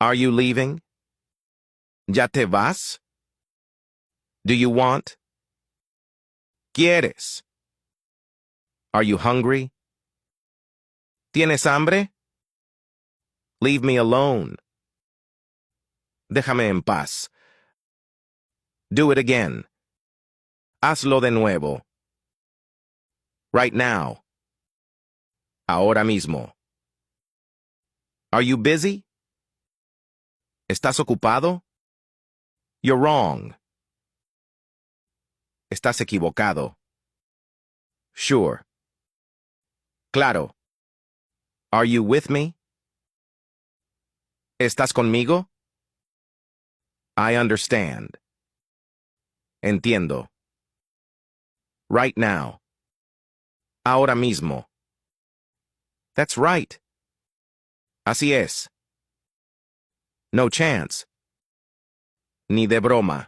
Are you leaving? ¿Ya te vas? Do you want? ¿Quieres? Are you hungry? ¿Tienes hambre? Leave me alone. Déjame en paz. Do it again. Hazlo de nuevo. Right now. Ahora mismo. Are you busy? ¿Estás ocupado? You're wrong. Estás equivocado. Sure. Claro. Are you with me? ¿Estás conmigo? I understand. Entiendo. Right now. Ahora mismo. That's right. Así es. No chance. Ni de broma.